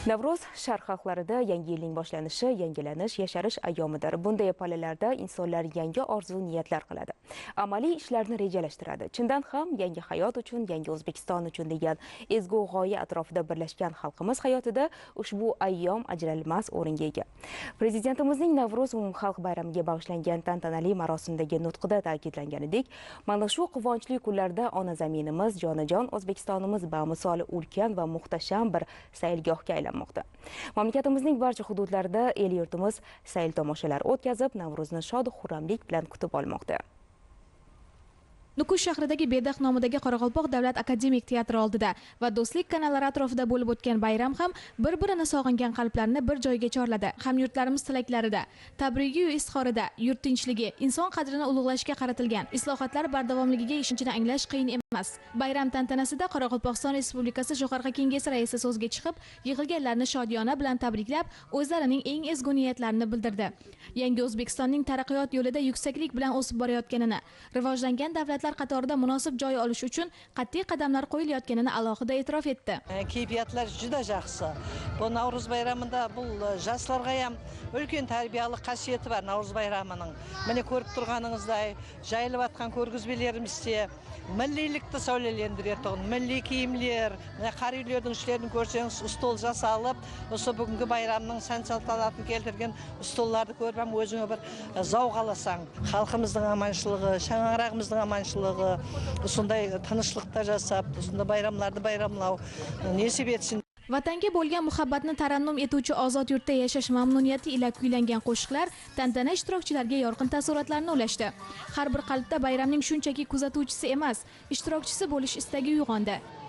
Navro'z Sharq xalqlarida yangi yilning boshlanishi, yangilanish, yasharish ayyomidir. Bunday palalarda insonlar yangi orzu niyatlar qiladi. Amaliy ishlarni rejalashtiradi. Chindan ham yangi hayot uchun, yangi O'zbekiston uchun degan ezgu g'oya atrofida birlashgan xalqimiz hayotida ushbu ayyom ajralmas o'ringa ega. Prezidentimizning Navro'z umumxalq bayramiga bag'ishlangan tantanali marosimdagi nutqida ta'kidlanganidek, mana shu quvonchli kunlarda ona zaminimiz, jonajon O'zbekistonimiz bamisoli ulkan va muhtasham bir saylgohga aylanmoqda. Mamlakatimizning barcha hududlarida el yurtimiz sayl tomoshalar o'tkazib, Navro'zni shod-xurramlik bilan kutib olmoqda. Nukus shahridagi Bedaq nomidagi Qoraqalpoq davlat akademik teatri oldida va do'stlik kanallari atrofida bo'lib o'tgan bayram ham bir-birini sog'ingan qalblarni bir joyga chorladi. Hamyurtlarimiz tilaklarida, tabrigiy izhorida, yurt tinchligi, inson qadrini ulug'lashga qaratilgan islohotlar bardavomligiga ishonchini anglash qiyin emas. Bayram tantanasida Qoraqalpog'iston Respublikasi Jo'qorg'i Kengashi raisi so'zga chiqib, yig'ilganlarni shodiyona bilan tabriklab, o'zlarining eng ezgu niyatlarini bildirdi. Yangi O'zbekistonning taraqqiyot yo'lida yuksaklik bilan o'sib borayotganini, rivojlangan davlatlar qatorida munosib joy olish uchun qat'iy qadamlar qo'yilayotganini alohida e'tirof etdi. Keyfiyatlar juda yaxshi. Bu Navro'z bayramida bu yoshlarga ham ulkan tarbiyalik qasiyati bor Navro'z bayramining. Mana ko'rib turganingizday, jayilib atgan ko'rgizmalarimizda milliylikni savlalendiradi. Milliy kiyimlar, qari uylarning ishlarini ko'rsangiz, stol jasalib, o'sha bugungi bayramning san'at-san'atini keltirgan stollarni ko'rib ham o'zingga bir zavq olasan. Xalqimizning amanchiligi, shang'arag'imizning amanchiligi, shunday tinchlikda jasab, shunday bayramlarni bayramlaw nasib etsin. Vatanga bo'lgan muhabbatni tarannum etuvchi ozod yurtda yashash mamnuniyati ila kuylangan qo'shiqlar tantana ishtirokchilariga yorqin taassurotlarni ulashdi. Har bir qalbda bayramning shunchaki kuzatuvchisi emas, ishtirokchisi bo'lish istagi uyg'ondi.